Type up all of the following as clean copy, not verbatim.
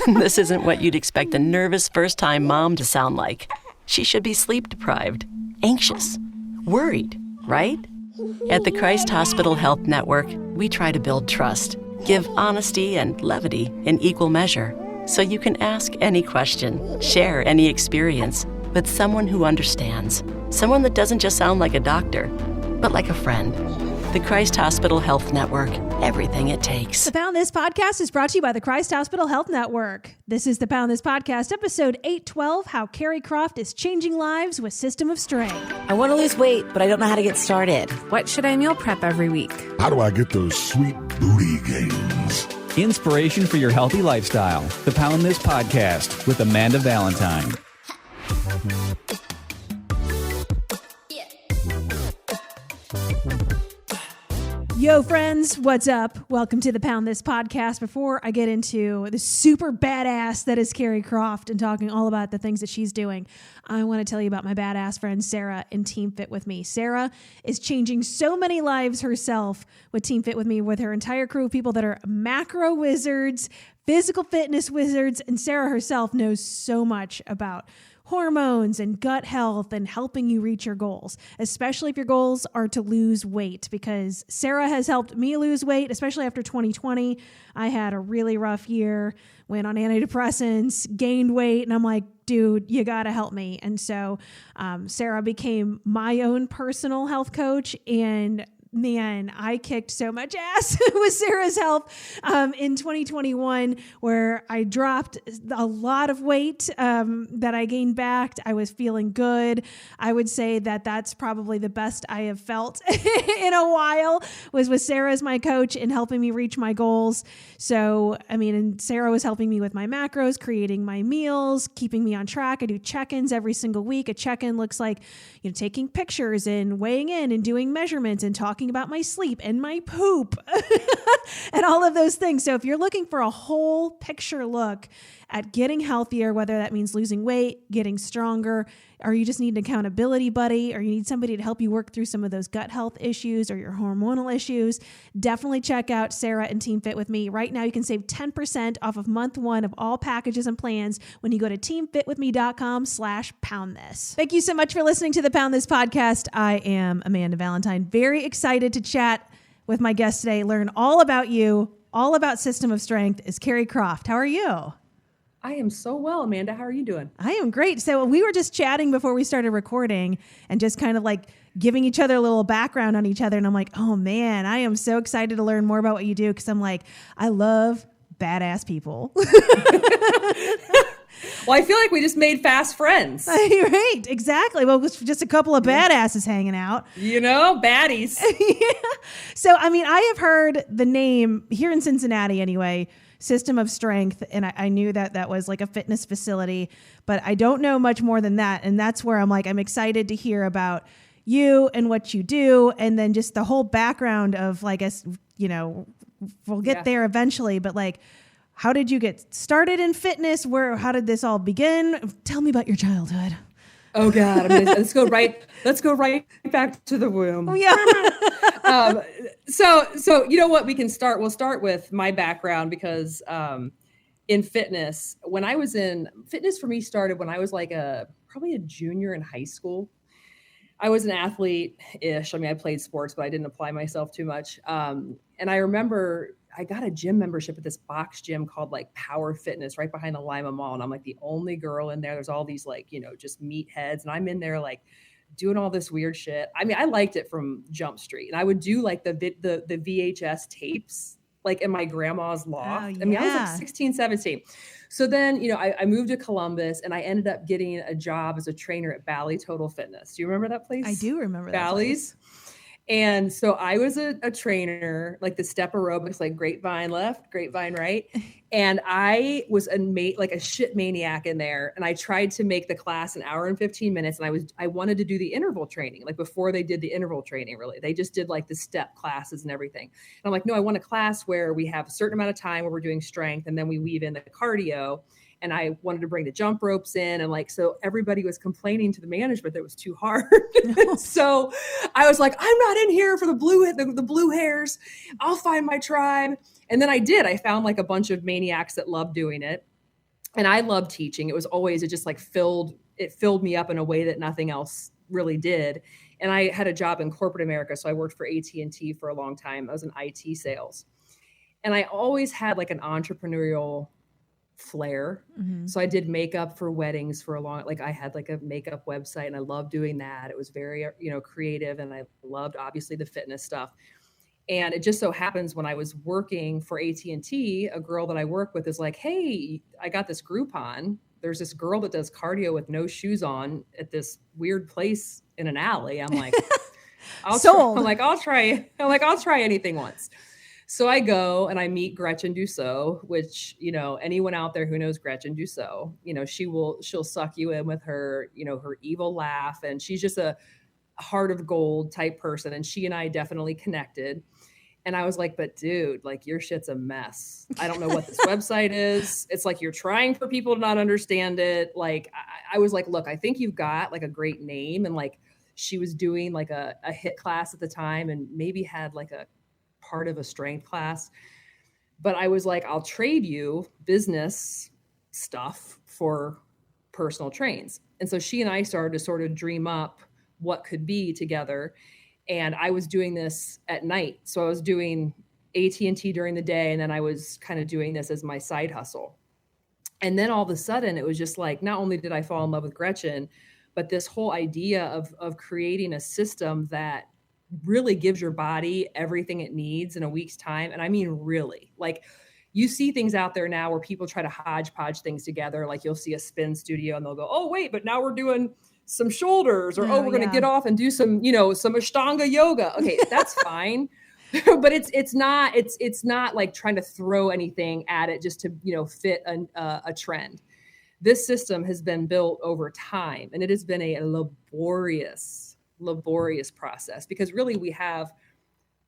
This isn't what you'd expect a nervous first-time mom to sound like. She should be sleep-deprived, anxious, worried, right? At the Christ Hospital Health Network, we try to build trust, give honesty and levity in equal measure, so you can ask any question, share any experience with someone who understands, someone that doesn't just sound like a doctor, but like a friend. The Christ Hospital Health Network, everything it takes. The Pound This Podcast is brought to you by the Christ Hospital Health Network. This is the Pound This Podcast, episode 812, How Keri Croft is Changing Lives with System of Strength. I want to lose weight, but I don't know how to get started. What should I meal prep every week? How do I get those sweet booty gains? Inspiration for your healthy lifestyle. The Pound This Podcast with Amanda Valentine. Yo, friends, what's up? Welcome to the Pound This Podcast. Before I get into the super badass that is Keri Croft and talking all about the things that she's doing, I want to tell you about my badass friend, Sarah, in Team Fit With Me. Sarah is changing so many lives herself with Team Fit With Me, with her entire crew of people that are macro wizards, physical fitness wizards, and Sarah herself knows so much about hormones and gut health and helping you reach your goals, especially if your goals are to lose weight, because Sarah has helped me lose weight, especially after 2020. I had a really rough year, went on antidepressants, gained weight, and I'm like, dude, you got to help me. And so Sarah became my own personal health coach, and man, I kicked so much ass with Sarah's help in 2021, where I dropped a lot of weight that I gained back. I was feeling good. I would say that that's probably the best I have felt in a while, was with Sarah as my coach and helping me reach my goals. So, I mean, and Sarah was helping me with my macros, creating my meals, keeping me on track. I do check-ins every single week. A check-in looks like, you know, taking pictures and weighing in and doing measurements and talking about my sleep and my poop and all of those things. So if you're looking for a whole picture look at getting healthier, whether that means losing weight, getting stronger, or you just need an accountability buddy, or you need somebody to help you work through some of those gut health issues or your hormonal issues, definitely check out Sarah and Team Fit With Me. Right now, you can save 10% off of month one of all packages and plans when you go to teamfitwithme.com/poundthis. Thank you so much for listening to the Pound This Podcast. I am Amanda Valentine. Very excited to chat with my guest today, learn all about you, all about System of Strength, is Keri Croft. How are you? I am so well, Amanda. How are you doing? I am great. So we were just chatting before we started recording and just kind of like giving each other a little background on each other. And I'm like, oh man, I am so excited to learn more about what you do, because I'm like, I love badass people. Well, I feel like we just made fast friends. Right, exactly. Well, it was just a couple of badasses hanging out. You know, baddies. Yeah. So, I mean, I have heard the name here in Cincinnati anyway, System of Strength, and I knew that that was like a fitness facility, but I don't know much more than that. And that's where I'm like, I'm excited to hear about you and what you do, and then just the whole background of, like, us, you know, we'll get there eventually, but like, how did you get started in fitness? How did this all begin? Tell me about your childhood. Oh God, I mean, let's go right back to the womb. Oh, yeah. So you know what? We'll start with my background, because in fitness, fitness for me started when I was like probably a junior in high school. I was an athlete-ish. I mean, I played sports, but I didn't apply myself too much. And I remember I got a gym membership at this box gym called like Power Fitness right behind the Lima Mall. And I'm like the only girl in there. There's all these like, you know, just meatheads. And I'm in there like doing all this weird shit. I mean, I liked it from Jump Street. And I would do like the VHS tapes like in my grandma's loft. Oh, yeah. I mean, I was like 16, 17. So then, you know, I moved to Columbus, and I ended up getting a job as a trainer at Bally Total Fitness. Do you remember that place? I do remember that Bally's. place. And so I was a trainer, like the step aerobics, like grapevine left, grapevine right. And I was like a shit maniac in there. And I tried to make the class an hour and 15 minutes. And I wanted to do the interval training, like before they did the interval training, really. They just did like the step classes and everything. And I'm like, no, I want a class where we have a certain amount of time where we're doing strength, and then we weave in the cardio. And I wanted to bring the jump ropes in. And like, so everybody was complaining to the management that it was too hard. So I was like, I'm not in here for the blue hairs. I'll find my tribe. And then I did. I found like a bunch of maniacs that loved doing it. And I loved teaching. It was always, it just like filled me up in a way that nothing else really did. And I had a job in corporate America. So I worked for AT&T for a long time. I was in IT sales. And I always had like an entrepreneurial flair. So I did makeup for weddings for a long, like I had like a makeup website and I loved doing that. It was very, creative, and I loved obviously the fitness stuff. And it just so happens when I was working for AT&T, a girl that I work with is like, hey, I got this Groupon. There's this girl that does cardio with no shoes on at this weird place in an alley. I'm like, I'll try anything once. So I go and I meet Gretchen Dussault, which, anyone out there who knows Gretchen Dussault, she'll suck you in with her, her evil laugh. And she's just a heart of gold type person. And she and I definitely connected. And I was like, but dude, like your shit's a mess. I don't know what this website is. It's like, you're trying for people to not understand it. Like, I was like, look, I think you've got like a great name. And like, she was doing like a HIIT class at the time and maybe had like a part of a strength class. But I was like, I'll trade you business stuff for personal trains. And so she and I started to sort of dream up what could be together. And I was doing this at night. So I was doing AT&T during the day. And then I was kind of doing this as my side hustle. And then all of a sudden it was just like, not only did I fall in love with Gretchen, but this whole idea of creating a system that really gives your body everything it needs in a week's time. And I mean, really, like you see things out there now where people try to hodgepodge things together. Like you'll see a spin studio and they'll go, oh, wait, but now we're doing some shoulders, or, we're going to get off and do some, some Ashtanga yoga. Okay, that's fine. But it's not like trying to throw anything at it just to, fit a trend. This system has been built over time, and it has been a laborious process, because really we have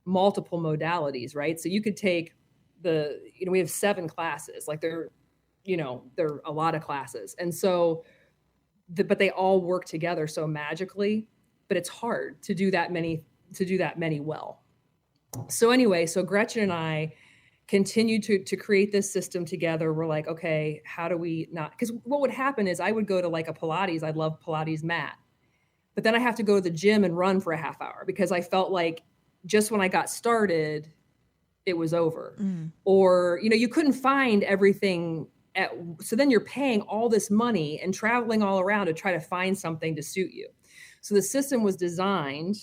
multiple modalities, right? So you could take we have 7 classes, like they're a lot of classes. And so, but they all work together so magically, but it's hard to do that many well. So anyway, so Gretchen and I continued to create this system together. We're like, okay, how do we not, because what would happen is I would go to like a Pilates, I love Pilates mat, but then I have to go to the gym and run for a half hour because I felt like just when I got started, it was over. Or, you couldn't find everything so then you're paying all this money and traveling all around to try to find something to suit you. So the system was designed,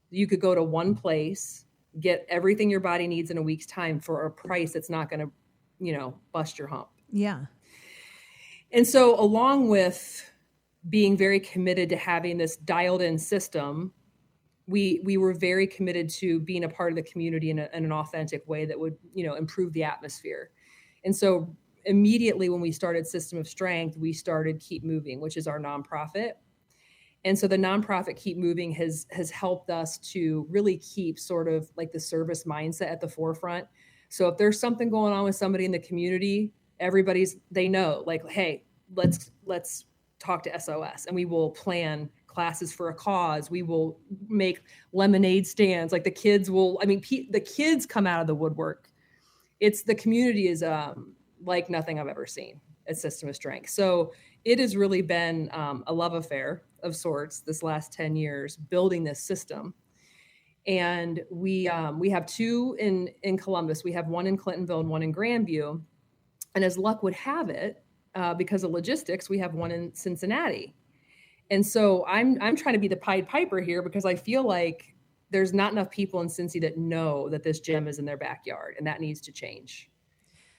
you could go to one place, get everything your body needs in a week's time for a price that's not going to, bust your hump. Yeah. And so along with being very committed to having this dialed in system, we were very committed to being a part of the community in an authentic way that would, improve the atmosphere. And so immediately when we started System of Strength, we started Keep Moving, which is our nonprofit. And so the nonprofit Keep Moving has helped us to really keep sort of like the service mindset at the forefront. So if there's something going on with somebody in the community, they know like, hey, let's talk to SOS, and we will plan classes for a cause. We will make lemonade stands. Like the kids the kids come out of the woodwork. The community is like nothing I've ever seen at System of Strength. So it has really been a love affair of sorts this last 10 years, building this system. And we have 2 in Columbus. We have one in Clintonville and one in Grandview. And as luck would have it, because of logistics, we have one in Cincinnati. And so I'm trying to be the Pied Piper here, because I feel like there's not enough people in Cincy that know that this gym is in their backyard, and that needs to change.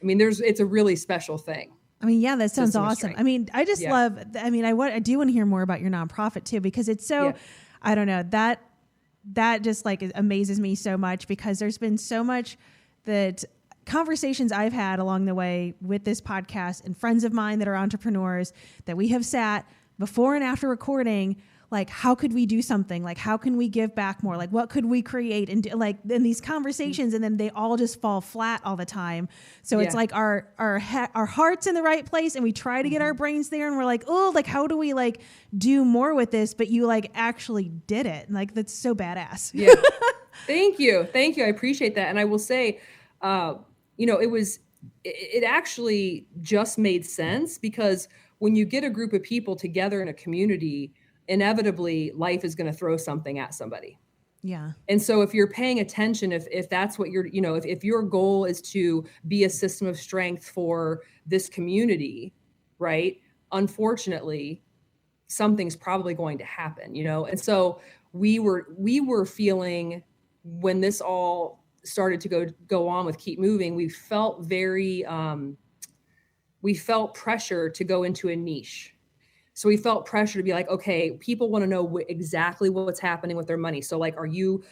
I mean, it's a really special thing. I mean, yeah, that sounds awesome. I mean, I just love, I do want to hear more about your nonprofit too, because it's so, I don't know, that just like amazes me so much, because there's been so much that conversations I've had along the way with this podcast and friends of mine that are entrepreneurs that we have sat before and after recording, like, how could we do something? Like, how can we give back more? Like, what could we create? And like in these conversations, and then they all just fall flat all the time. So it's like our heart's in the right place, and we try to get our brains there, and we're like, oh, like, how do we like do more with this? But you like actually did it. Like, that's so badass. Yeah. Thank you. I appreciate that. And I will say, it was it actually just made sense, because when you get a group of people together in a community, inevitably life is going to throw something at somebody. Yeah. And so if you're paying attention, if that's what you're, if your goal is to be a system of strength for this community, right? Unfortunately, something's probably going to happen, And so we were feeling, when this all started to go on with Keep Moving, we felt pressure to go into a niche. So we felt pressure to be like, okay, people want to know exactly what's happening with their money. So like, are you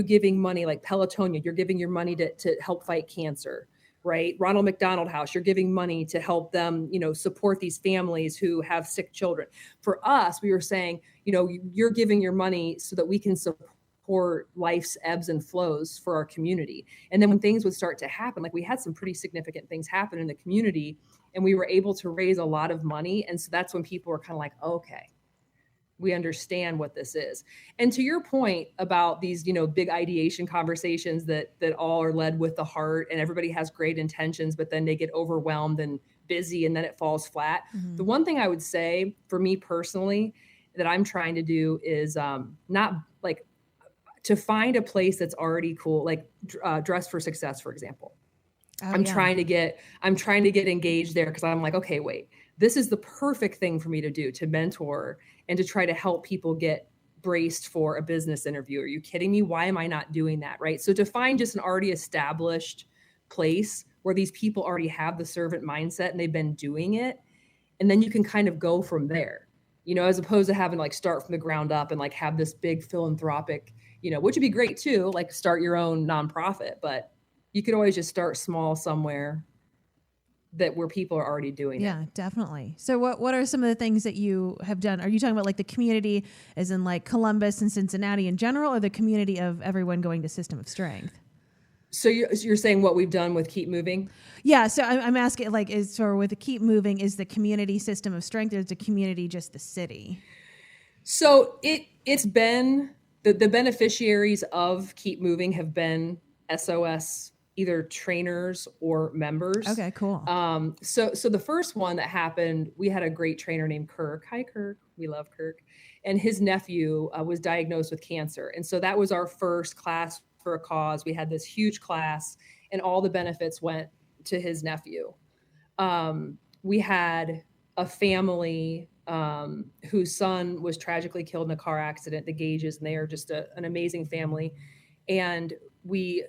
giving money, like Pelotonia, you're giving your money to help fight cancer, right? Ronald McDonald House, you're giving money to help them, support these families who have sick children. For us, we were saying, you're giving your money so that we can support life's ebbs and flows for our community. And then when things would start to happen, like we had some pretty significant things happen in the community, and we were able to raise a lot of money. And so that's when people were kind of like, okay, we understand what this is. And to your point about these, big ideation conversations that all are led with the heart, and everybody has great intentions, but then they get overwhelmed and busy and then it falls flat. Mm-hmm. The one thing I would say for me personally that I'm trying to do is not like to find a place that's already cool, like Dress for Success, for example. I'm trying to get engaged there, because I'm like, okay, wait, this is the perfect thing for me to do, to mentor and to try to help people get braced for a business interview. Are you kidding me? Why am I not doing that? Right. So to find just an already established place where these people already have the servant mindset and they've been doing it, and then you can kind of go from there, as opposed to having to like start from the ground up and like have this big philanthropic, which would be great too, like start your own nonprofit, but you could always just start small somewhere where people are already doing it. Yeah, definitely. So what are some of the things that you have done? Are you talking about like the community as in like Columbus and Cincinnati in general, or the community of everyone going to System of Strength? So you're saying what we've done with Keep Moving? Yeah. So I'm asking, like, with the Keep Moving, is the community System of Strength, or is the community just the city? So it's been the beneficiaries of Keep Moving have been SOS, either trainers or members. Okay, cool. So the first one that happened, we had a great trainer named Kirk. Hi, Kirk. We love Kirk. And his nephew was diagnosed with cancer. And so that was our first class for a cause. We had this huge class, and all the benefits went to his nephew. We had a family whose son was tragically killed in a car accident, the Gages, and they are just an amazing family. And we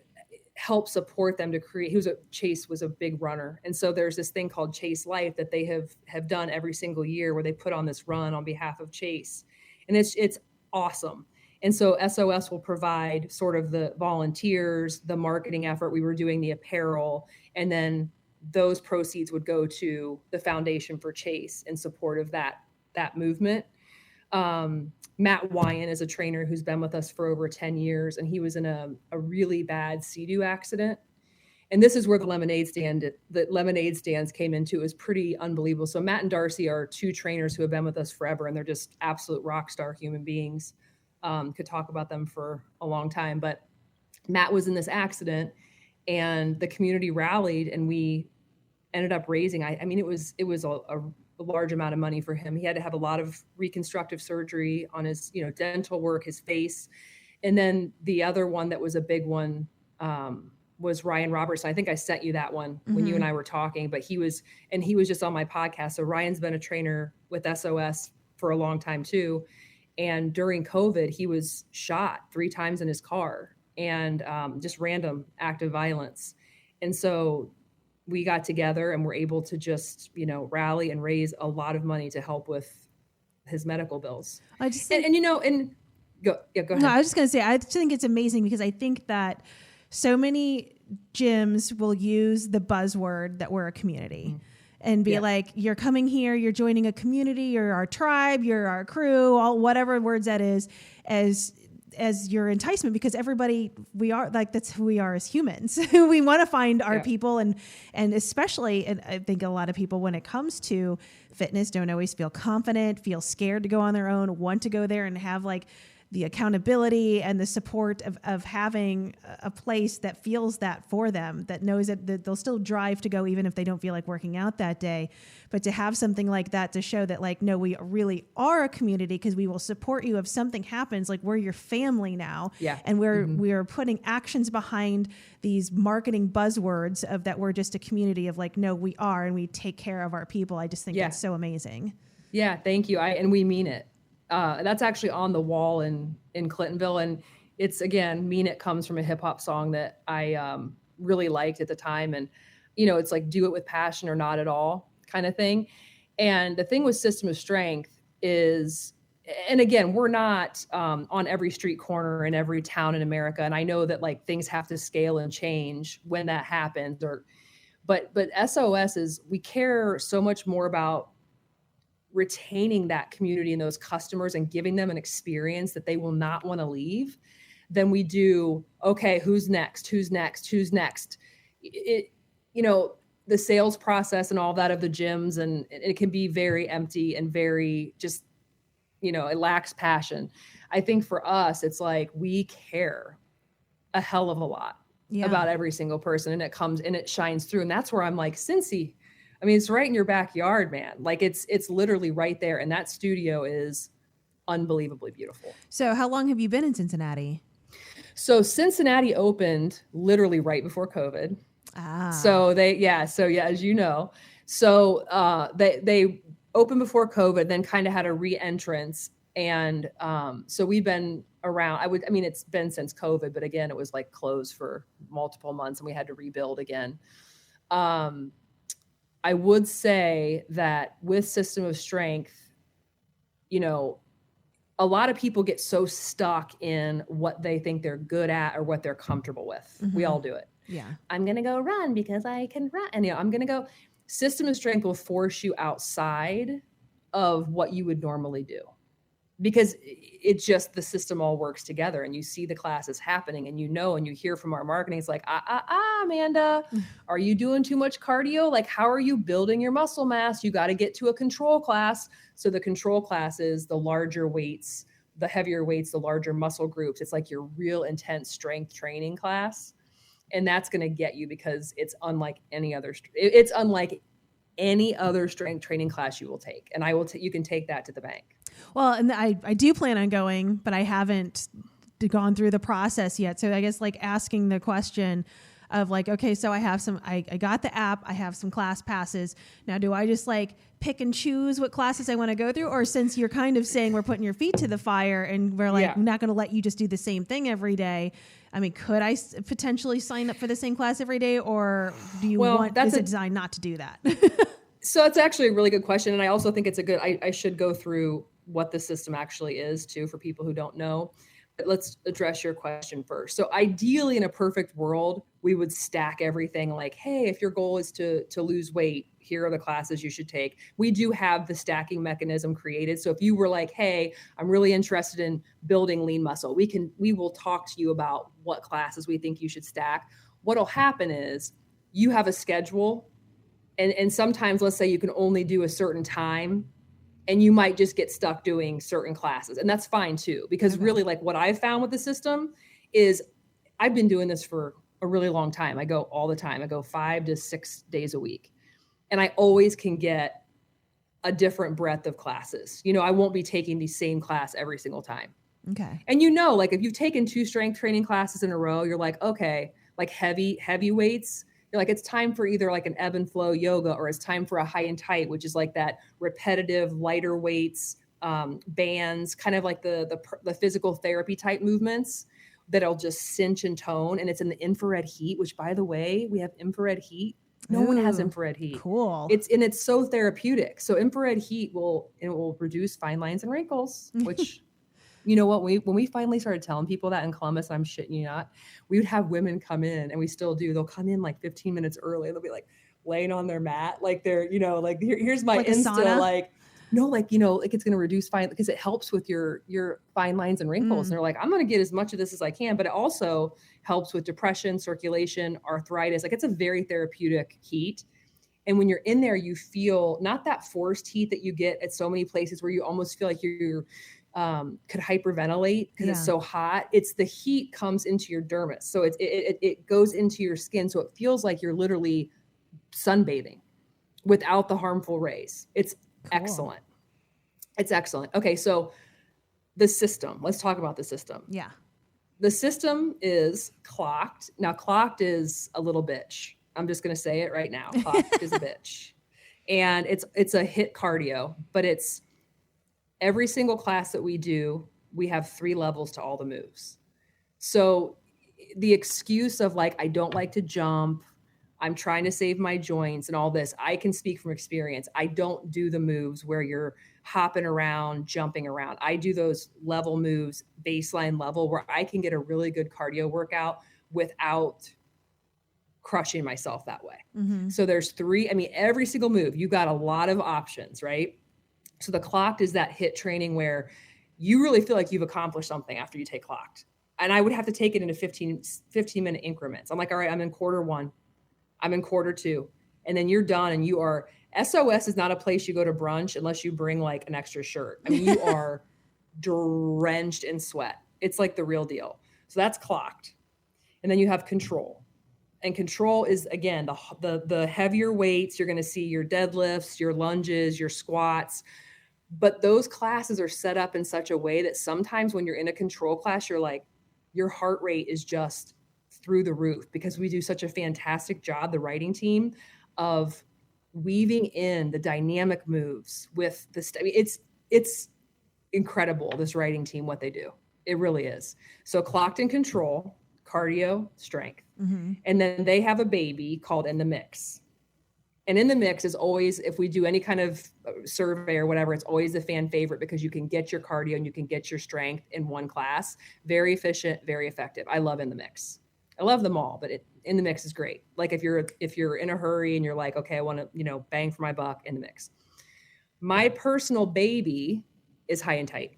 help support them to create. Chase was a big runner. And so there's this thing called Chase Life that they have done every single year, where they put on this run on behalf of Chase. And it's awesome. And so SOS will provide sort of the volunteers, the marketing effort. We were doing the apparel, and then those proceeds would go to the Foundation for Chase in support of that movement. Matt Wyan is a trainer who's been with us for over 10 years, and he was in a really bad Sea-Doo accident. And this is where the lemonade stands came into. It was pretty unbelievable. So Matt and Darcy are two trainers who have been with us forever, and they're just absolute rock star human beings. Could talk about them for a long time, but Matt was in this accident, and the community rallied, and we ended up raising, it was a large amount of money for him. He had to have a lot of reconstructive surgery on his, dental work, his face. And then the other one that was a big one was Ryan Robertson. I think I sent you that one when you and I were talking, but he was just on my podcast. So Ryan's been a trainer with SOS for a long time too. And during COVID, he was shot 3 times in his car, and just random act of violence. And so we got together and were able to just, rally and raise a lot of money to help with his medical bills. Go ahead. No, I was just going to say, I think it's amazing, because I think that so many gyms will use the buzzword that we're a community. And be like, you're coming here, you're joining a community, you're our tribe, you're our crew, all whatever words that is, as your enticement, because everybody, we are like, that's who we are as humans. We want to find our people, and especially, and I think a lot of people, when it comes to fitness, don't always feel confident, feel scared to go on their own, want to go there and have like the accountability and the support of having a place that feels that for them, that knows that they'll still drive to go even if they don't feel like working out that day. But to have something like that to show that, like, no, we really are a community because we will support you if something happens. Like, we're your family now. Yeah. And we're putting actions behind these marketing buzzwords of that we're just a community of, like, no, we are, and we take care of our people. I just think that's so amazing. Yeah, thank you. And we mean it. That's actually on the wall in Clintonville. And it's, again, Mean It comes from a hip hop song that I really liked at the time. And, it's like, do it with passion or not at all kind of thing. And the thing with System of Strength is, and again, we're not on every street corner in every town in America. And I know that, like, things have to scale and change when that happens, but SOS is, we care so much more about retaining that community and those customers and giving them an experience that they will not want to leave than we do, okay, who's next? The sales process and all that of the gyms, and it can be very empty and very just, it lacks passion. I think for us, it's like, we care a hell of a lot about every single person, and it comes and it shines through. And that's where I'm like, Cincy, I mean, it's right in your backyard, man. Like, it's literally right there. And that studio is unbelievably beautiful. So how long have you been in Cincinnati? So Cincinnati opened literally right before COVID. So as you know, they opened before COVID, then kind of had a re-entrance. And so we've been around, it's been since COVID, but again, it was like closed for multiple months and we had to rebuild again. I would say that with System of Strength, a lot of people get so stuck in what they think they're good at or what they're comfortable with. Mm-hmm. We all do it. Yeah. I'm going to go run because I can run. And I'm going to go. System of Strength will force you outside of what you would normally do, because it's just, the system all works together, and you see the classes happening, and and you hear from our marketing, it's like, Amanda, are you doing too much cardio? Like, how are you building your muscle mass? You got to get to a control class. So the control class is the larger weights, the heavier weights, the larger muscle groups. It's like your real intense strength training class. And that's going to get you, because it's unlike any other strength training class you will take. And you can take that to the bank. Well, and I do plan on going, but I haven't gone through the process yet. So I guess, like, asking the question of, like, okay, so I got the app, I have some class passes. Now, do I just, like, pick and choose what classes I want to go through? Or, since you're kind of saying we're putting your feet to the fire and we're like, we're not going to let you just do the same thing every day, I mean, could I potentially sign up for the same class every day? Or do you is it designed not to do that? So it's actually a really good question. And I also think it's I should go through what the system actually is too, for people who don't know. But let's address your question first. So ideally, in a perfect world, we would stack everything, like, hey, if your goal is to lose weight, here are the classes you should take. We do have the stacking mechanism created. So if you were like, hey, I'm really interested in building lean muscle, we will talk to you about what classes we think you should stack. What'll happen is, you have a schedule, and sometimes, let's say you can only do a certain time, and you might just get stuck doing certain classes. And that's fine too, because really, like, what I've found with the system is, I've been doing this for a really long time. I go all the time. I go 5 to 6 days a week. And I always can get a different breadth of classes. I won't be taking the same class every single time. Okay. And like, if you've taken 2 strength training classes in a row, you're like, okay, like heavy weights, you're like, it's time for either like an ebb and flow yoga, or it's time for a high and tight, which is like that repetitive lighter weights, bands, kind of like the physical therapy type movements that'll just cinch and tone. And it's in the infrared heat, which, by the way, we have infrared heat. No one has infrared heat. Cool. It's so therapeutic. So infrared heat will reduce fine lines and wrinkles, which, you know what, when we finally started telling people that in Columbus, and I'm shitting you not, we would have women come in, and we still do. They'll come in like 15 minutes early. They'll be like laying on their mat, like they're, like, here's my like Insta, like, no, like, like, it's going to reduce because it helps with your fine lines and wrinkles. And they're like, I'm going to get as much of this as I can, but it also helps with depression, circulation, arthritis. Like, it's a very therapeutic heat. And when you're in there, you feel not that forced heat that you get at so many places, where you almost feel like could hyperventilate because it's so hot. It's the heat comes into your dermis. So it goes into your skin. So it feels like you're literally sunbathing without the harmful rays. It's excellent. It's excellent. Okay. So the system, let's talk about the system. Yeah. The system is clocked. Now, clocked is a little bitch. I'm just going to say it right now. Clocked is a bitch. And it's a hit cardio, but it's every single class that we do, we have 3 levels to all the moves. So the excuse of like, I don't like to jump, I'm trying to save my joints and all this, I can speak from experience. I don't do the moves where you're hopping around, jumping around. I do those level moves, baseline level, where I can get a really good cardio workout without crushing myself that way. So there's 3, I mean, every single move, you got a lot of options, right? So the clocked is that hit training where you really feel like you've accomplished something after you take clocked. And I would have to take it into 15-minute increments. I'm like, all right, I'm in quarter 1. I'm in quarter 2. And then you're done and you are, SOS is not a place you go to brunch unless you bring like an extra shirt. I mean, you are drenched in sweat. It's like the real deal. So that's clocked. And then you have control. And control is, again, the heavier weights. You're going to see your deadlifts, your lunges, your squats. But those classes are set up in such a way that sometimes when you're in a control class, you're like, your heart rate is just through the roof because we do such a fantastic job, the writing team, of weaving in the dynamic moves with the I mean, it's incredible, this writing team, what they do. It really is. So clocked and control, cardio, strength. And then they have a baby called In the Mix. And In the Mix is always, if we do any kind of survey or whatever, it's always a fan favorite because you can get your cardio and you can get your strength in one class. Very efficient, very effective. I love In the Mix. I love them all, but In the Mix is great. Like if you're in a hurry and you're like, okay, I want to, bang for my buck, In the Mix. My personal baby is High and Tight.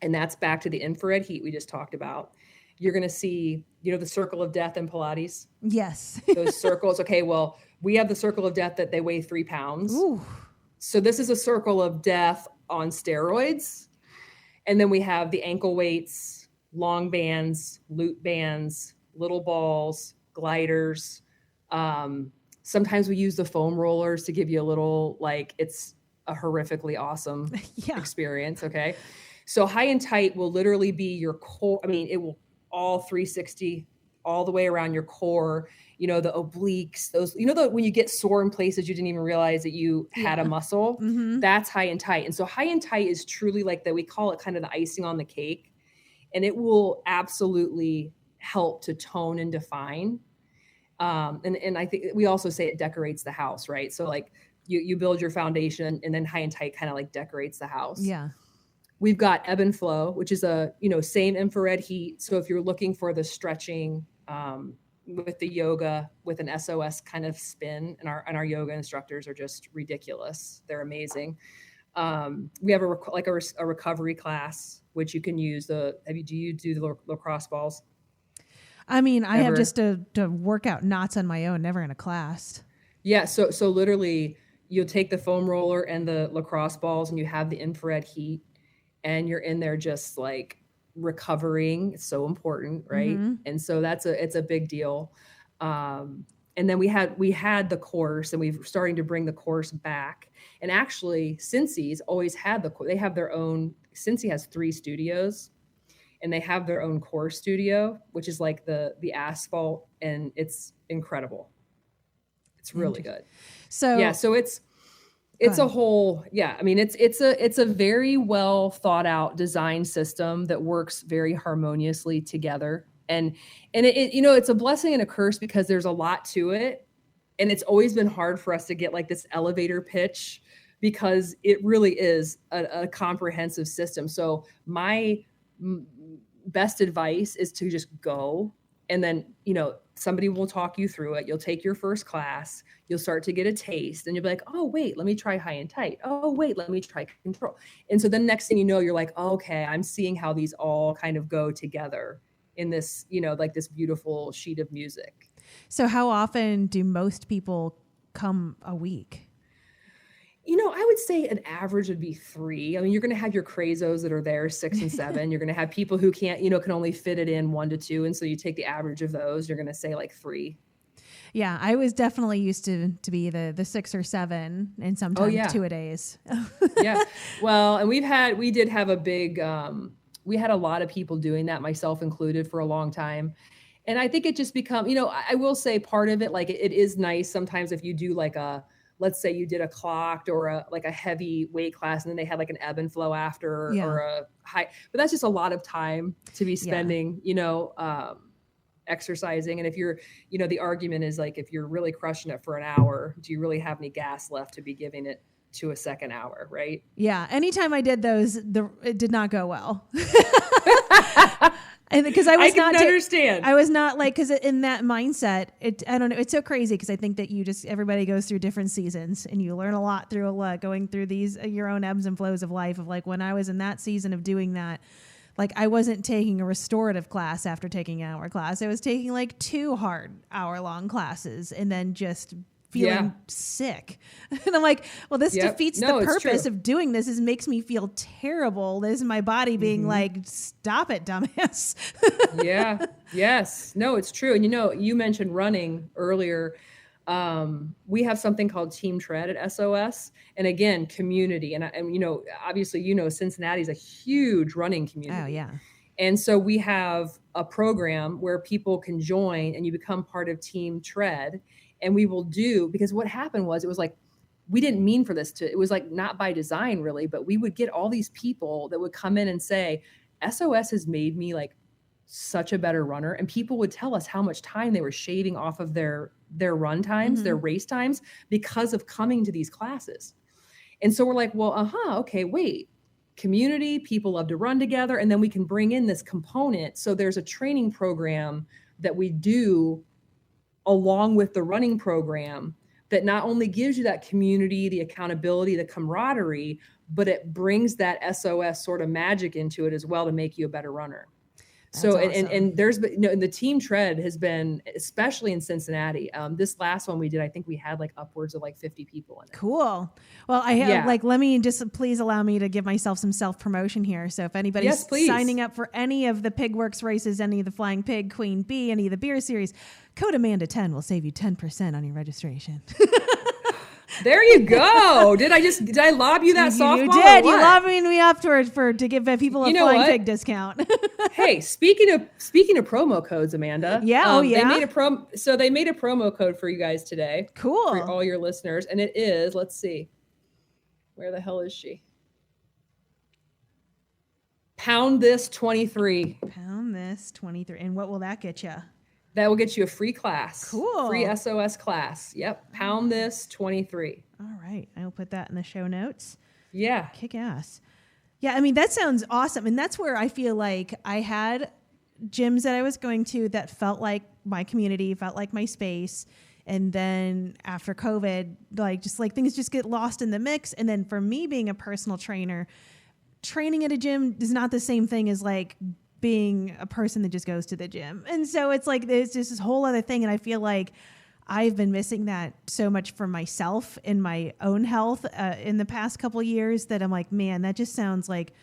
And that's back to the infrared heat we just talked about. You're going to see, the circle of death in Pilates. Yes. Those circles. Okay, well, we have the circle of death that they weigh 3 pounds. Ooh. So this is a circle of death on steroids. And then we have the ankle weights, long bands, loop bands, little balls, gliders. Sometimes we use the foam rollers to give you a little, it's a horrifically awesome experience. Okay. So High and Tight will literally be your core. I mean, it will all 360 all the way around your core, the obliques, those, when you get sore in places you didn't even realize that you had a muscle, that's High and Tight. And so High and Tight is truly like that. We call it kind of the icing on the cake, and it will absolutely help to tone and define. And I think we also say it decorates the house, right? So like you build your foundation and then High and Tight kind of like decorates the house. Yeah. We've got Ebb and Flow, which is a, same infrared heat. So if you're looking for the stretching with the yoga, with an SOS kind of spin, and our yoga instructors are just ridiculous. They're amazing. We have a recovery class, which you can use. Do you do the lacrosse balls? I mean, I have just to work out knots on my own, never in a class. Yeah. So literally you'll take the foam roller and the lacrosse balls and you have the infrared heat and you're in there just like recovering. It's so important. Right. And so it's a big deal. And then we had the course, and we're starting to bring the course back. And actually Cincy's always had they have their own. Cincy has 3 studios, and they have their own course studio, which is like the asphalt, and it's incredible. It's really good. So it's a whole, I mean, it's a very well thought out design system that works very harmoniously together. And it it's a blessing and a curse because there's a lot to it. And it's always been hard for us to get like this elevator pitch because it really is a comprehensive system. So my best advice is to just go, and then, somebody will talk you through it. You'll take your first class, you'll start to get a taste, and you'll be like, oh, wait, let me try High and Tight. Oh, wait, let me try control. And so then next thing you know, you're like, oh, okay, I'm seeing how these all kind of go together in this, like this beautiful sheet of music. So how often do most people come a week? I would say an average would be 3. I mean, you're going to have your crazos that are there 6 and 7. You're going to have people who can't, can only fit it in 1 to 2. And so you take the average of those, you're going to say like 3. Yeah, I was definitely used to be the 6 or 7 and sometimes 2 a days. Yeah. Well, and we did have a big, we had a lot of people doing that, myself included, for a long time. And I think it just become, I will say part of it, like it is nice sometimes if you do like let's say you did a clocked or a heavy weight class and then they had like an ebb and flow after or a high, but that's just a lot of time to be spending, exercising. And if you're, the argument is like, if you're really crushing it for an hour, do you really have any gas left to be giving it to a second hour? Right. Yeah. Anytime I did those, it did not go well. And because I can understand. I was not like, because in that mindset, I don't know. It's so crazy because I think that everybody goes through different seasons and you learn a lot through going through these, your own ebbs and flows of life of like when I was in that season of doing that, like I wasn't taking a restorative class after taking an hour class. I was taking like 2 hard hour-long classes and then just feeling sick. And I'm like, well, this defeats the purpose of doing this. It makes me feel terrible. This is my body being like, stop it, dumbass. Yeah. Yes. No, it's true. And you mentioned running earlier. We have something called Team Tread at SOS. And again, community. And obviously, Cincinnati's a huge running community. Oh, yeah. And so we have a program where people can join and you become part of Team Tread. And we will because what happened was, it was like, we didn't mean for this it was like not by design really, but we would get all these people that would come in and say, SOS has made me like such a better runner. And people would tell us how much time they were shaving off of their run times, their race times, because of coming to these classes. And so we're like, well, okay, wait, community, people love to run together. And then we can bring in this component. So there's a training program that we do along with the running program that not only gives you that community, the accountability, the camaraderie, but it brings that SOS sort of magic into it as well to make you a better runner. That's awesome. And there's the Team Tread has been, especially in Cincinnati. This last one we did, I think we had like upwards of like 50 people in it. Cool. Well, I have let me just please allow me to give myself some self-promotion here. So if anybody's signing up for any of the Pigworks races, any of the Flying Pig, Queen Bee, any of the beer series, code Amanda10 will save you 10% on your registration. There you go. Did I lob you that softball? You did. You lobbed me up to give people a Flying Pig discount. Hey, speaking of promo codes, Amanda. Yeah. They made a promo code for you guys today. Cool. For all your listeners, and it is. Let's see. Where the hell is she? Pound this 23. Pound this 23. And what will that get you? That will get you a free class. Cool. Free SOS class. Yep. Pound this 23. All right. I'll put that in the show notes. Yeah. Kick ass. Yeah. I mean, that sounds awesome. And that's where I feel like I had gyms that I was going to that felt like my community, felt like my space. And then after COVID, things just get lost in the mix. And then for me being a personal trainer, training at a gym is not the same thing as like being a person that just goes to the gym. And so it's like, there's just this whole other thing. And I feel like I've been missing that so much for myself in my own health in the past couple of years that I'm like, man, that just sounds like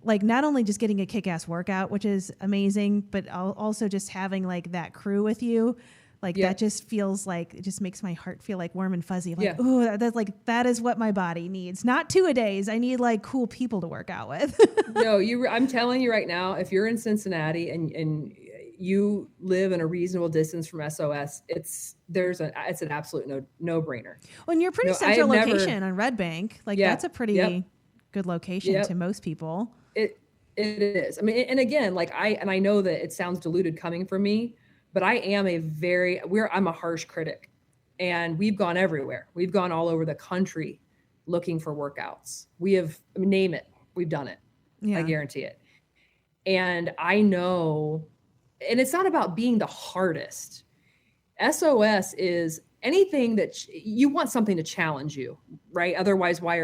not only just getting a kick-ass workout, which is amazing, but also just having like that crew with you. That just feels like, it just makes my heart feel like warm and fuzzy. Like, oh, that is what my body needs. Not 2-a-days. I need like cool people to work out with. No, I'm telling you right now, if you're in Cincinnati and you live in a reasonable distance from SOS, it's an absolute no brainer. Well, and you're pretty central location on Red Bank. That's a pretty good location to most people. It is. I mean, and again, I know that it sounds diluted coming from me, but I am I'm a harsh critic, and we've gone everywhere. We've gone all over the country looking for workouts. Name it. We've done it. Yeah. I guarantee it. And I know, and it's not about being the hardest. SOS is anything that you want something to challenge you, right? Otherwise, why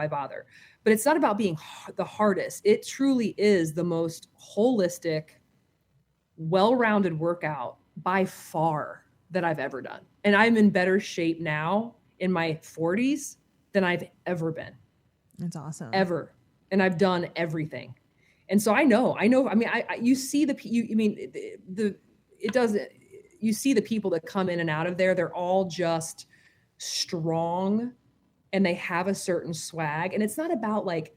bother? But it's not about being the hardest. It truly is the most holistic, well-rounded workout by far that I've ever done. And I'm in better shape now in my 40s than I've ever been. That's awesome. Ever. And I've done everything. And so I know, I mean, you see you see the people that come in and out of there, they're all just strong and they have a certain swag. And it's not about like,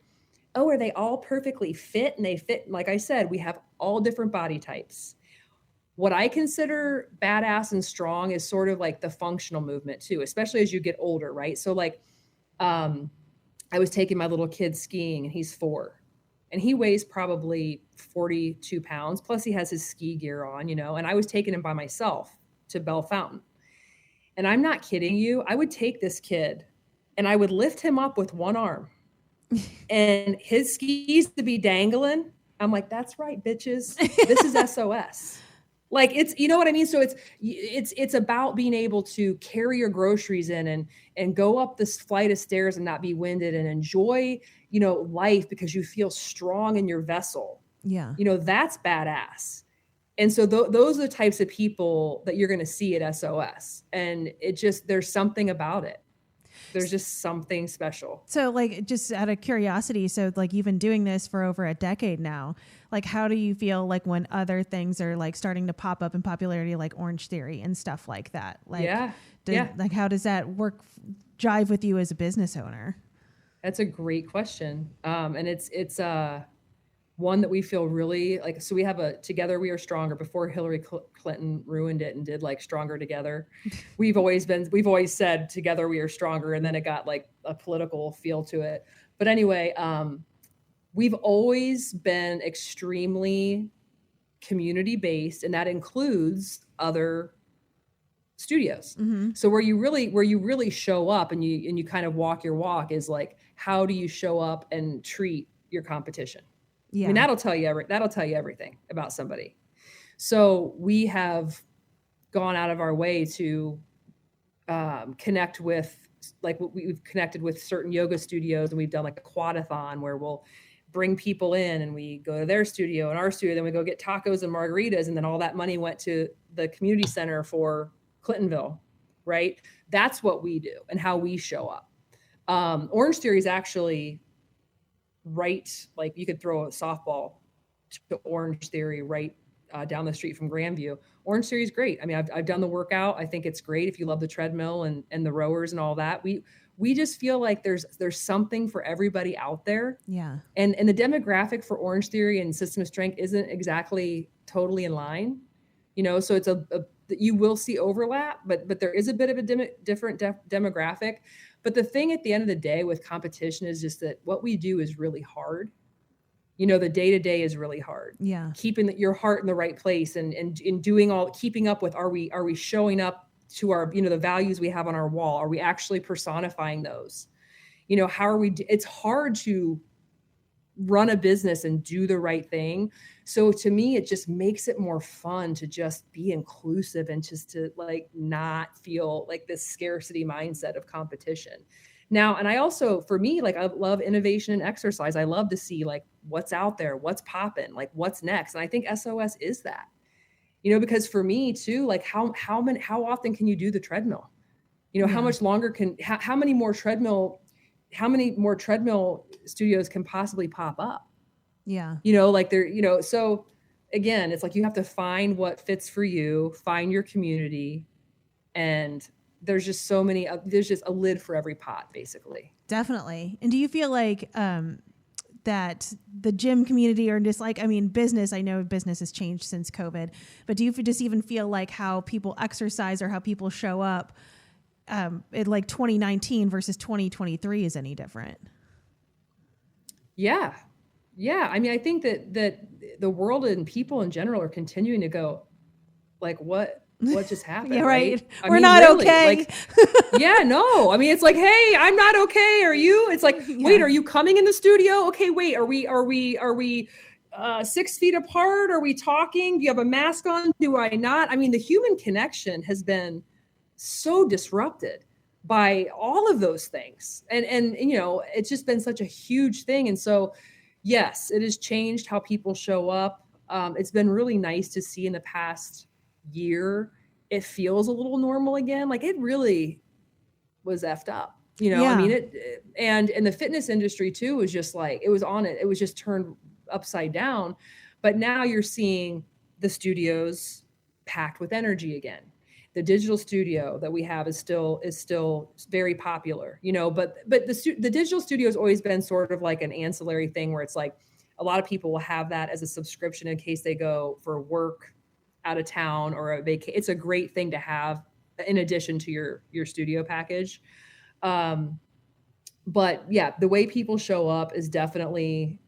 oh, are they all perfectly fit? And they fit, like I said, we have all different body types. What I consider badass and strong is sort of like the functional movement too, especially as you get older, right? So like, I was taking my little kid skiing and he's 4 and he weighs probably 42 pounds. Plus he has his ski gear on, and I was taking him by myself to Bell Fountain. And I'm not kidding you. I would take this kid and I would lift him up with one arm and his skis to be dangling. I'm like, that's right, bitches. This is SOS. Like it's, you know what I mean? So it's about being able to carry your groceries in and go up this flight of stairs and not be winded and enjoy, life because you feel strong in your vessel. Yeah. That's badass. And so those are the types of people that you're going to see at SOS. And there's something about it. There's just something special. So like, just out of curiosity, so like you've been doing this for over a decade now, like how do you feel like when other things are like starting to pop up in popularity, like Orange Theory and stuff like that? Like, like how does that jive with you as a business owner? That's a great question. And it's one that we feel really like, so we have Together We Are Stronger. Before Hillary Clinton ruined it and did like Stronger Together. We've always said Together We Are Stronger. And then it got like a political feel to it. But anyway, we've always been extremely community-based, and that includes other studios. Mm-hmm. So where you really show up and you kind of walk your walk is like, how do you show up and treat your competition? Yeah. I mean, that'll tell you everything about somebody. So we have gone out of our way to connect with, like we've connected with certain yoga studios, and we've done like a quadathon where we'll bring people in and we go to their studio and our studio, then we go get tacos and margaritas. And then all that money went to the community center for Clintonville, right? That's what we do and how we show up. Orange Theory is actually right, like you could throw a softball to Orange Theory right down the street from Grandview. Orange Theory is great. I mean, I've done the workout. I think it's great if you love the treadmill and the rowers and all that. We just feel like there's something for everybody out there. Yeah. And the demographic for Orange Theory and System of Strength isn't exactly totally in line, so it's you will see overlap, but there is a bit of a different demographic. But the thing at the end of the day with competition is just that what we do is really hard. The day-to-day is really hard. Yeah. Keeping your heart in the right place and keeping up with, are we showing up to our, the values we have on our wall? Are we actually personifying those? How are we, it's hard to run a business and do the right thing. So to me, it just makes it more fun to just be inclusive and just to like not feel like this scarcity mindset of competition. Now, and I also, for me, like I love innovation and exercise. I love to see like what's out there, what's popping, like what's next. And I think SOS is that, because for me too, like how often can you do the treadmill? How much longer how many more treadmill studios can possibly pop up? Yeah. So again, it's like you have to find what fits for you, find your community, and there's just there's just a lid for every pot, basically. Definitely. And do you feel like that the gym community, or just like, I mean, business, I know business has changed since COVID, but do you just even feel like how people exercise or how people show up in like 2019 versus 2023 is any different? Yeah. Yeah. I mean, I think that the world and people in general are continuing to go like, what just happened? Yeah, right. We're not really, okay. Like, yeah, no. I mean, it's like, hey, I'm not okay. Are you? It's like, wait, are you coming in the studio? Okay, wait, are we 6 feet apart? Are we talking? Do you have a mask on? Do I not? I mean, the human connection has been so disrupted by all of those things. And it's just been such a huge thing. And so, yes, it has changed how people show up. It's been really nice to see in the past year, it feels a little normal again. Like it really was effed up. You know, Yeah. I mean, and the fitness industry too was just like, it was just turned upside down. But now you're seeing the studios packed with energy again. The digital studio that we have is still very popular, you know, but the digital studio has always been sort of like an ancillary thing where it's like a lot of people will have that as a subscription in case they go for work out of town or a vacation. It's a great thing to have in addition to your studio package. But yeah, the way people show up is definitely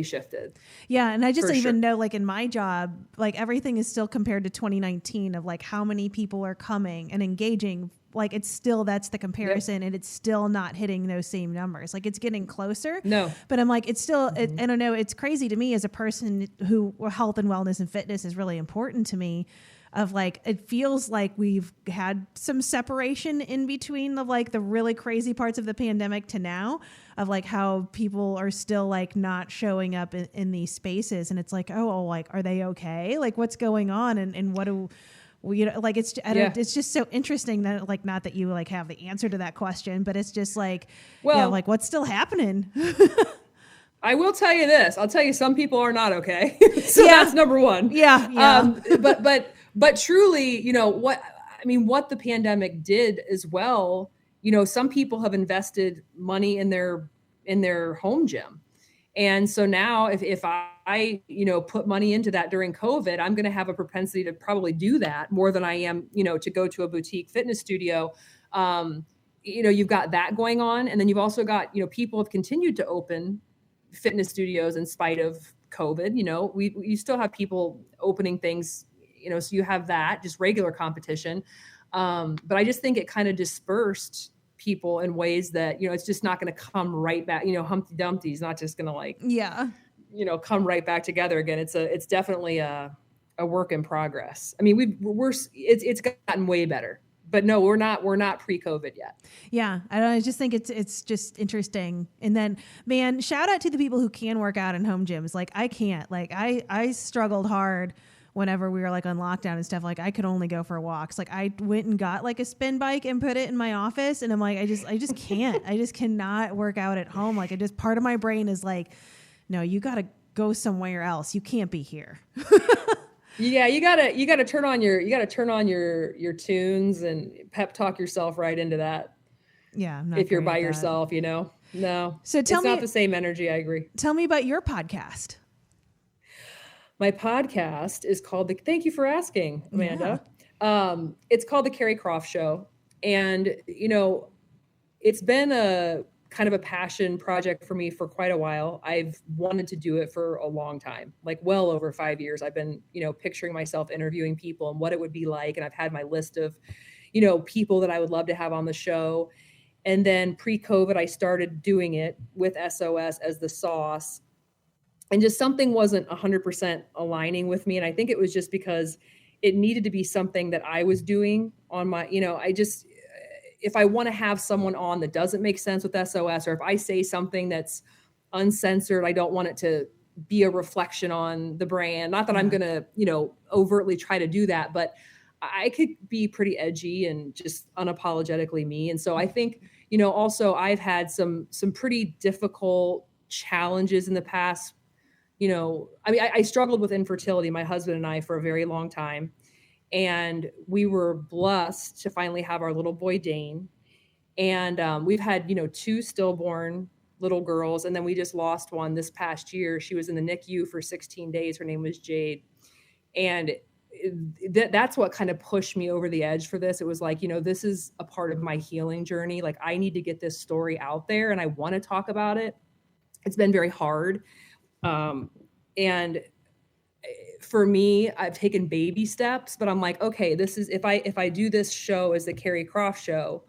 shifted. Yeah. And I just For even sure. know, like in my job, like everything is still compared to 2019 of like how many people are coming and engaging. Like it's still, that's the comparison, and it's still not hitting those same numbers. Like it's getting closer. No. But I'm like, it's still, I don't know. It's crazy to me as a person who health and wellness and fitness is really important to me. Of like, it feels like we've had some separation in between of like the really crazy parts of the pandemic to now, of like how people are still like not showing up in these spaces. And it's like, oh, like, are they okay? Like what's going on? And what do we, you know, like, it's, it's just so interesting that like, not that you like have the answer to that question, but it's just like, Well, you know, like what's still happening? I will tell you this. I'll tell you, some people are not okay. So that's number one. Yeah. But truly, you know, what the pandemic did as well, you know, some people have invested money in their home gym. And so now if I, you know, put money into that during COVID, I'm going to have a propensity to probably do that more than I am, you know, to go to a boutique fitness studio. You know, you've got that going on. And then you've also got, you know, people have continued to open fitness studios in spite of COVID. You know, you still have people opening things, you know, so you have that just regular competition. But I just think it kind of dispersed people in ways that, you know, it's just not going to come right back. You know, Humpty Dumpty's not just going to like, you know, come right back together again. It's definitely a work in progress. I mean, it's gotten way better, but no, we're not pre-COVID yet. Yeah. I just think it's just interesting. And then, man, shout out to the people who can work out in home gyms. Like I can't, like I struggled hard whenever we were like on lockdown and stuff. Like I could only go for walks. Like I went and got like a spin bike and put it in my office. And I'm like, I just can't, I just cannot work out at home. Like part of my brain is like, no, you got to go somewhere else. You can't be here. Yeah, you gotta turn on your tunes and pep talk yourself right into that. Yeah, I'm not if you're great by at that. yourself, you know. No, So it's not the same energy. I agree. Tell me about your podcast. My podcast is called Thank you for asking, Amanda. It's called The Keri Croft Show, and you know, it's been a kind of a passion project for me for quite a while. I've wanted to do it for a long time, like well over 5 years. I've been, you know, picturing myself interviewing people and what it would be like. And I've had my list of, you know, people that I would love to have on the show. And then pre-COVID, I started doing it with SOS as the sauce. And just something wasn't 100% aligning with me. And I think it was just because it needed to be something that I was doing on my, you know, if I want to have someone on that doesn't make sense with SOS, or if I say something that's uncensored, I don't want it to be a reflection on the brand. Not that I'm going to, you know, overtly try to do that, but I could be pretty edgy and just unapologetically me. And so I think, you know, also I've had some pretty difficult challenges in the past. You know, I mean, I struggled with infertility, my husband and I, for a very long time. And we were blessed to finally have our little boy, Dane. And we've had, you know, 2 stillborn little girls. And then we just lost one this past year. She was in the NICU for 16 days. Her name was Jade. And that's what kind of pushed me over the edge for this. It was like, you know, this is a part of my healing journey. Like I need to get this story out there and I want to talk about it. It's been very hard. And for me, I've taken baby steps, but I'm like, okay, this is, if I do this show as the Keri Croft Show,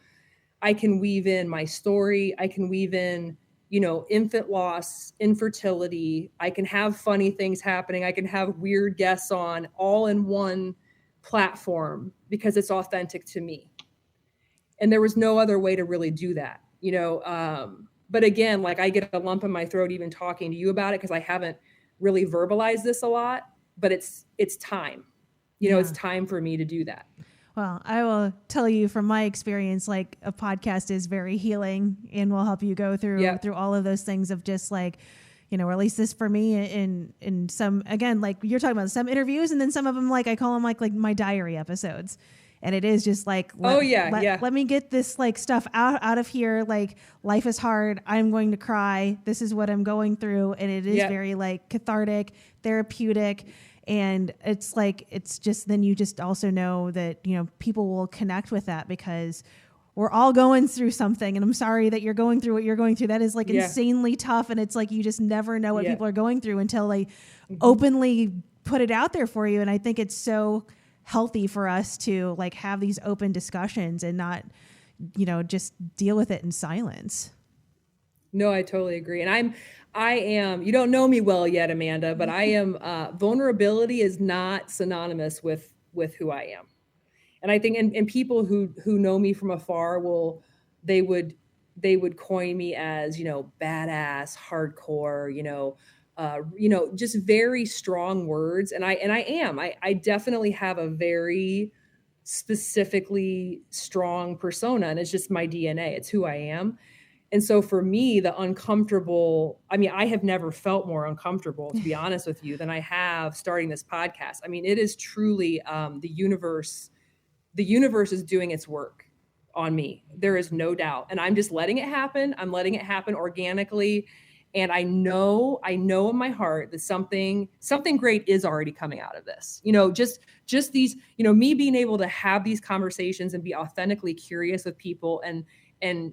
I can weave in my story. I can weave in, you know, infant loss, infertility. I can have funny things happening. I can have weird guests on all in one platform because it's authentic to me. And there was no other way to really do that, you know? But again, like I get a lump in my throat even talking to you about it because I haven't really verbalized this a lot. But it's time, you know, it's time for me to do that. Well, I will tell you from my experience, like a podcast is very healing and will help you go through all of those things of just like, you know, or at least this for me in some, again, like you're talking about some interviews and then some of them, like I call them like my diary episodes. And it is just like, let me get this like stuff out of here. Like life is hard. I'm going to cry. This is what I'm going through. And it is very like cathartic, therapeutic. And it's like, it's just, then you just also know that, you know, people will connect with that because we're all going through something. And I'm sorry that you're going through what you're going through. That is like insanely tough. And it's like, you just never know what people are going through until they openly put it out there for you. And I think it's so healthy for us to like have these open discussions and not, you know, just deal with it in silence. No, I totally agree. And I am, you don't know me well yet, Amanda, but I am, vulnerability is not synonymous with who I am. And I think, and people who know me from afar they would coin me as, you know, badass, hardcore, just very strong words. And I am, I definitely have a very specifically strong persona, and it's just my DNA. It's who I am. And so for me, the uncomfortable, I mean, I have never felt more uncomfortable, to be honest with you, than I have starting this podcast. I mean, it is truly the universe is doing its work on me. There is no doubt. And I'm just letting it happen. I'm letting it happen organically. And I know in my heart that something great is already coming out of this. You know, just these, you know, me being able to have these conversations and be authentically curious with people and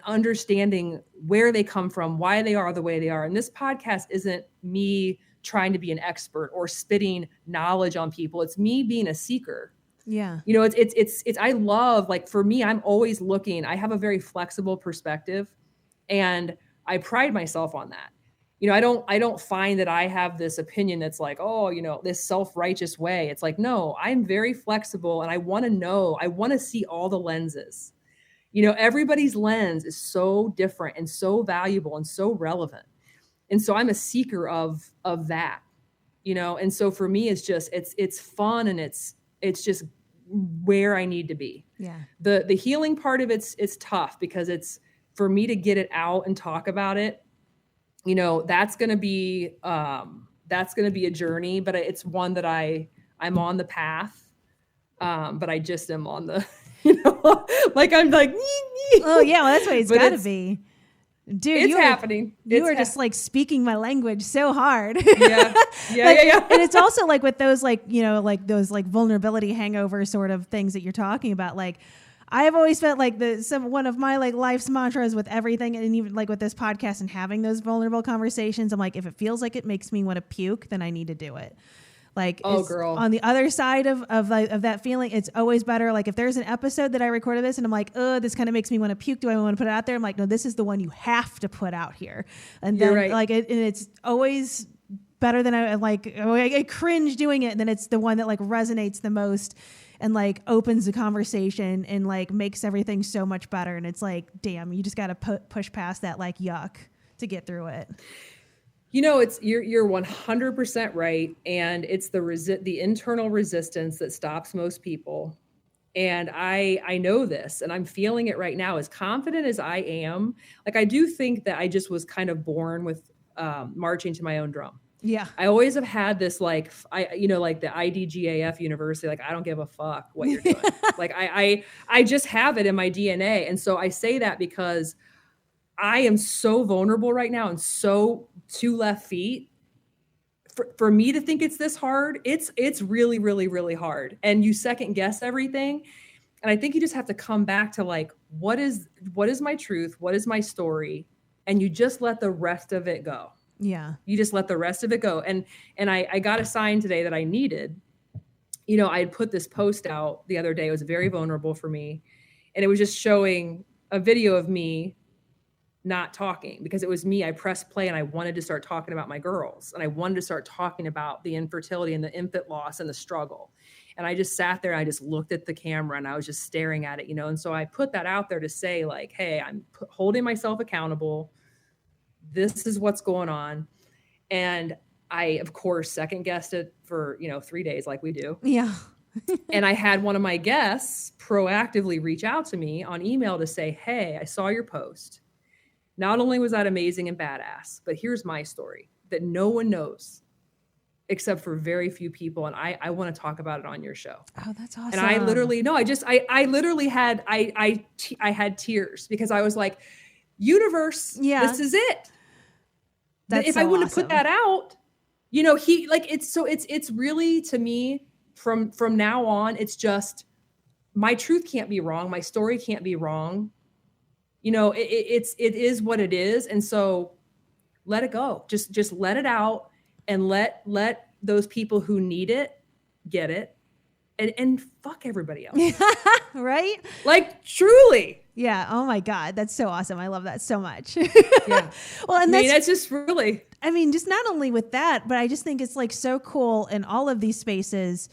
understanding where they come from, why they are the way they are. And this podcast isn't me trying to be an expert or spitting knowledge on people. It's me being a seeker. Yeah. You know, it's I love, like, for me, I'm always looking. I have a very flexible perspective, and I pride myself on that. You know, I don't find that I have this opinion that's like, oh, you know, this self-righteous way. It's like, no, I'm very flexible, and I want to see all the lenses. You know, everybody's lens is so different and so valuable and so relevant. And so I'm a seeker of that, you know? And so for me, it's just, it's fun, and it's just where I need to be. Yeah. The healing part of it's tough because it's, for me to get it out and talk about it, you know, that's going to be a journey, but it's one that I'm on the path. But I just am on the, you know, like I'm like, oh yeah, well, that's what it's got to be. Dude, it's happening. You were just like speaking my language so hard. Yeah. And it's also like with those, like, you know, like those like vulnerability hangover sort of things that you're talking about. Like, I've always felt like one of my like life's mantras with everything, and even like with this podcast and having those vulnerable conversations, I'm like, if it feels like it makes me want to puke, then I need to do it. Like, oh, girl. On the other side of that feeling, it's always better. Like, if there's an episode that I recorded this and I'm like, oh, this kind of makes me want to puke. Do I want to put it out there? I'm like, no, this is the one you have to put out here. And then, you're right. like, and it's always better than I cringe doing it. And then it's the one that like resonates the most and like opens the conversation and like makes everything so much better. And it's like, damn, you just got to push past that like yuck to get through it. You know, you're 100% right, and it's the internal resistance that stops most people. And I know this, and I'm feeling it right now. As confident as I am, like, I do think that I just was kind of born with marching to my own drum. Yeah, I always have had this, like, like the IDGAF university, like, I don't give a fuck what you're doing. Like, I just have it in my DNA, and so I say that because I am so vulnerable right now and so two left feet. For me to think it's this hard, it's really, really, really hard. And you second guess everything. And I think you just have to come back to like, what is my truth? What is my story? And you just let the rest of it go. Yeah. You just let the rest of it go. And I got a sign today that I needed. You know, I had put this post out the other day. It was very vulnerable for me. And it was just showing a video of me not talking, because it was me. I pressed play and I wanted to start talking about my girls, and I wanted to start talking about the infertility and the infant loss and the struggle. And I just sat there and I just looked at the camera and I was just staring at it, you know? And so I put that out there to say, like, hey, I'm holding myself accountable. This is what's going on. And I, of course, second guessed it for, 3 days, like we do. Yeah. And I had one of my guests proactively reach out to me on email to say, hey, I saw your post. Not only was that amazing and badass, but here's my story that no one knows except for very few people. And I want to talk about it on your show. Oh, that's awesome. And I literally, no, I literally had, I had tears because I was like, universe, this is it. That's if so I wouldn't awesome. have put that out, you know, it's really, to me, from now on, it's just, my truth can't be wrong. My story can't be wrong. You know, it is what it is. And so let it go. Just let it out and let those people who need it get it and fuck everybody else. Right? Like, truly. Yeah. Oh my God. That's so awesome. I love that so much. Yeah. Well, and that's just really, I mean, just not only with that, but I just think it's like so cool in all of these spaces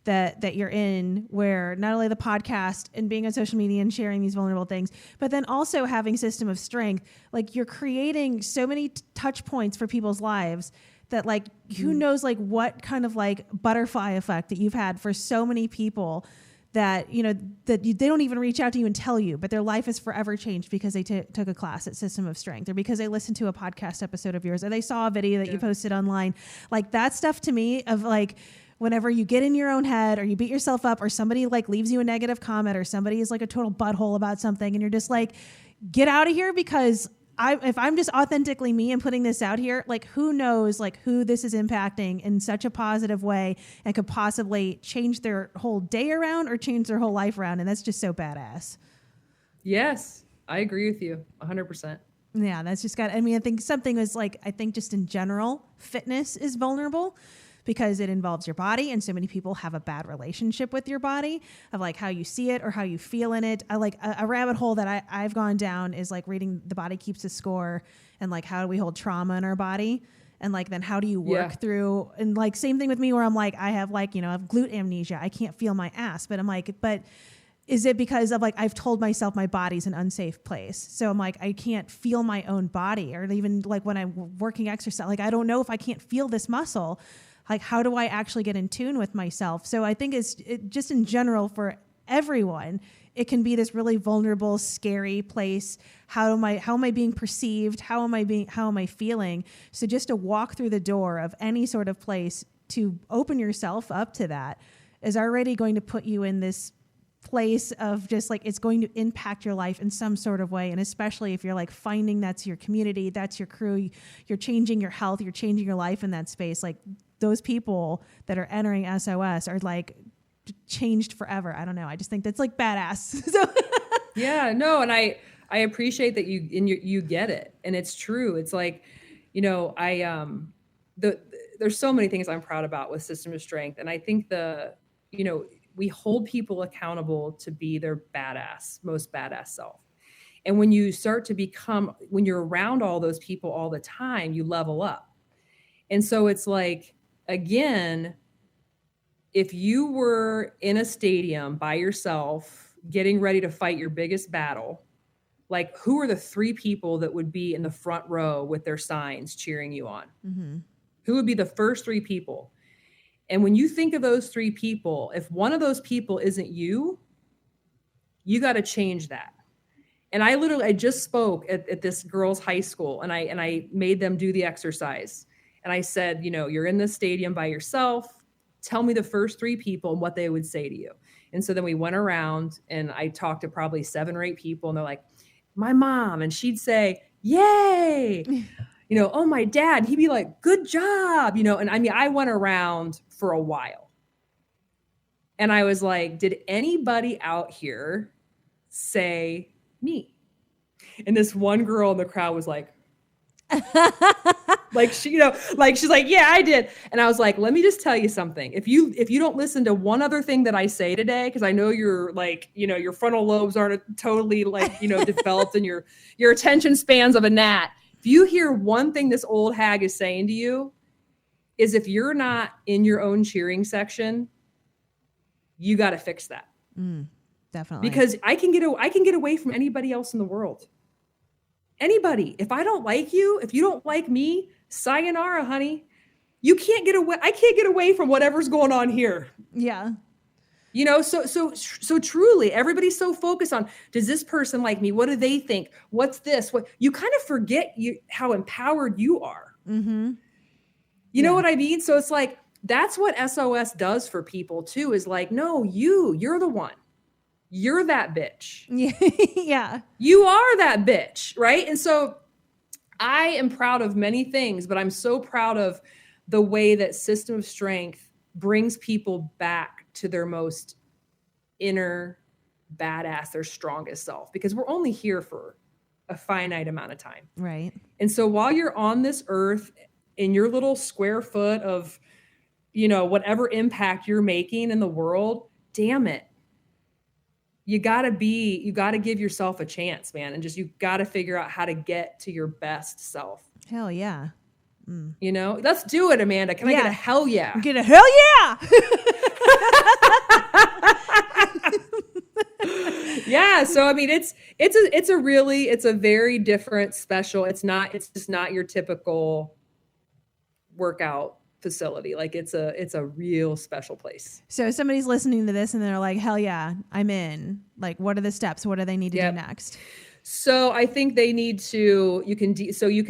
that you're in, where not only the podcast and being on social media and sharing these vulnerable things, but then also having System of Strength, like you're creating so many touch points for people's lives that like, who knows like what kind of like butterfly effect that you've had for so many people that, you know, that they don't even reach out to you and tell you, but their life is forever changed because they took a class at System of Strength, or because they listened to a podcast episode of yours, or they saw a video that you posted online. Like that stuff to me of like, whenever you get in your own head or you beat yourself up or somebody like leaves you a negative comment or somebody is like a total butthole about something and you're just like, get out of here, because if I'm just authentically me and putting this out here, like who knows like who this is impacting in such a positive way and could possibly change their whole day around or change their whole life around. And that's just so badass. yes, I agree with you 100%. Yeah, that's just got, I mean, I think something is like, I think just in general, fitness is vulnerable because it involves your body. And so many people have a bad relationship with your body of like how you see it or how you feel in it. I like a rabbit hole that I've gone down is like reading The Body Keeps a Score and like, how do we hold trauma in our body? And like, then how do you work through, and like, same thing with me where I'm like, I have like, you know, I have glute amnesia. I can't feel my ass, but I'm like, but is it because of like, I've told myself my body's an unsafe place. So I'm like, I can't feel my own body, or even like when I'm working exercise, like, I don't know if I can't feel this muscle. Like, how do I actually get in tune with myself? So I think it's just in general for everyone, it can be this really vulnerable, scary place. How am I being perceived? How am I feeling? So just to walk through the door of any sort of place to open yourself up to that is already going to put you in this place of just like, it's going to impact your life in some sort of way. And especially if you're like finding that's your community, that's your crew, you're changing your health, you're changing your life in that space. Like those people that are entering SOS are like changed forever. I don't know. I just think that's like badass. So Yeah, no. And I appreciate that you get it. And it's true. It's like, you know, there's so many things I'm proud about with System of Strength. And I think we hold people accountable to be their most badass self. And when you start to when you're around all those people all the time, you level up. And so it's like, again, if you were in a stadium by yourself, getting ready to fight your biggest battle, like who are the 3 people that would be in the front row with their signs cheering you on? Mm-hmm. Who would be the first 3 people? And when you think of those 3 people, if one of those people isn't you, you got to change that. And I just spoke at this girls' high school, and I made them do the exercise. And I said, you know, you're in the stadium by yourself. Tell me the first 3 people and what they would say to you. And so then we went around and I talked to probably 7 or 8 people, and they're like, my mom. And she'd say, yay. You know, oh, my dad, he'd be like, good job. You know, and I mean, I went around for a while and I was like, did anybody out here say me? And this one girl in the crowd was like, like she, you know, like she's like, yeah, I did. And I was like, let me just tell you something. If you don't listen to one other thing that I say today, because I know you're like, you know, your frontal lobes aren't totally like, you know, developed, and your attention spans of a gnat. If you hear one thing this old hag is saying to you, is if you're not in your own cheering section, you got to fix that. Definitely. Because I can get away from anybody else in the world. Anybody. If I don't like you, if you don't like me, sayonara, honey. You can't get away. I can't get away from whatever's going on here. Yeah. You know, so truly, everybody's so focused on, does this person like me? What do they think? What's this? What you kind of forget how empowered you are. Mm-hmm. You know what I mean? So it's like, that's what SOS does for people too, is like, no, you're the one. You're that bitch. Yeah. You are that bitch. Right. And so I am proud of many things, but I'm so proud of the way that System of Strength brings people back to their most inner badass, their strongest self, because we're only here for a finite amount of time. Right. And so while you're on this earth in your little square foot of, you know, whatever impact you're making in the world, damn it. You gotta give yourself a chance, man. And you gotta figure out how to get to your best self. Hell yeah. You know, let's do it, Amanda. Can I get a hell yeah? Get a hell yeah. Yeah. So, I mean, it's a very different special. It's just not your typical workout facility. Like it's a real special place. So if somebody's listening to this and they're like, hell yeah, I'm in. Like, what are the steps? What do they need to do next? So I think they need to, you can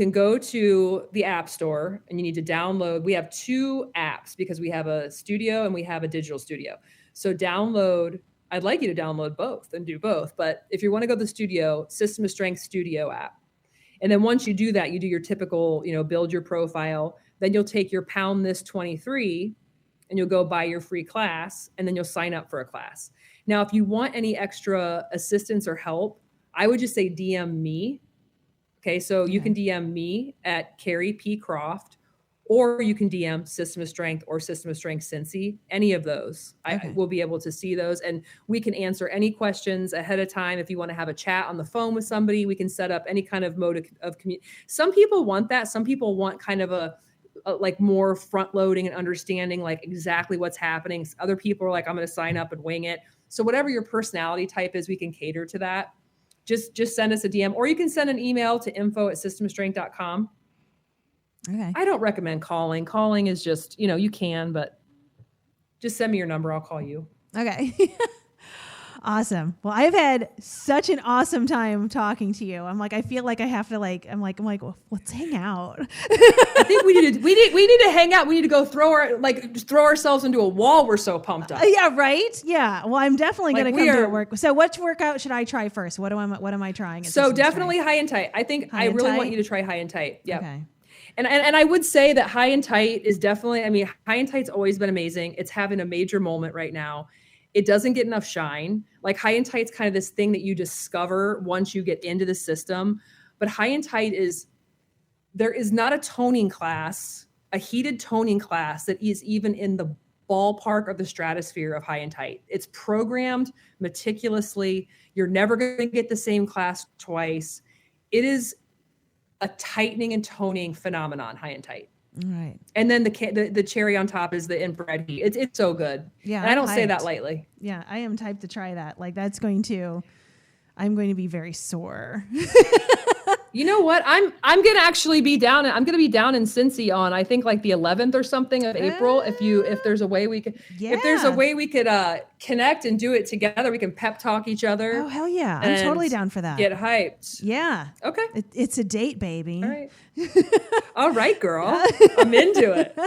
go to the App Store and you need to download. We have 2 apps because we have a studio and we have a digital studio. So I'd like you to download both and do both. But if you want to go to the studio, System of Strength Studio app. And then once you do that, you do your typical, build your profile. Then you'll take your Pound This 23 and you'll go buy your free class. And then you'll sign up for a class. Now, if you want any extra assistance or help, I would just say DM me. Okay, so you can DM me at Keri P. Croft, or you can DM System of Strength or System of Strength Cincy. Any of those, I will be able to see those, and we can answer any questions ahead of time. If you want to have a chat on the phone with somebody, we can set up any kind of mode of community. Some people want that. Some people want kind of a like more front loading and understanding like exactly what's happening. Other people are like, I'm going to sign up and wing it. So whatever your personality type is, we can cater to that. Just send us a DM, or you can send an email to info@systemofstrength.com. Okay. I don't recommend calling. Calling is just, you can, but just send me your number. I'll call you. Okay. Awesome. Well, I've had such an awesome time talking to you. I feel like I have to well, let's hang out. I think we need to hang out. We need to go throw ourselves into a wall. We're so pumped up. Yeah. Right. Yeah. Well, I'm definitely going to come to work. So which workout should I try first? What am I trying? So definitely high and tight. I think I really want you to try high and tight. Yeah. Okay. And I would say that high and tight is definitely, high and tight's always been amazing. It's having a major moment right now. It doesn't get enough shine. Like high and tight's kind of this thing that you discover once you get into the system. But high and tight there is not a toning class, a heated toning class that is even in the ballpark of the stratosphere of high and tight. It's programmed meticulously. You're never going to get the same class twice. It is a tightening and toning phenomenon, high and tight. Right. And then the cherry on top is the infrared heat. It's so good. Yeah. And I don't say that lightly. Yeah. I am typed to try that. Like I'm going to be very sore. You know what? I'm going to actually be down. I'm going to be down in Cincy on, I think like the 11th or something of April. If there's a way we could, connect and do it together, we can pep talk each other. Oh, hell yeah. I'm totally down for that. Get hyped. Yeah. Okay. It's a date, baby. All right. All right, girl. I'm into it.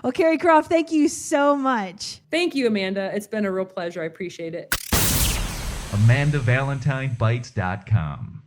Well, Keri Croft, thank you so much. Thank you, Amanda. It's been a real pleasure. I appreciate it. AmandaValentineBites.com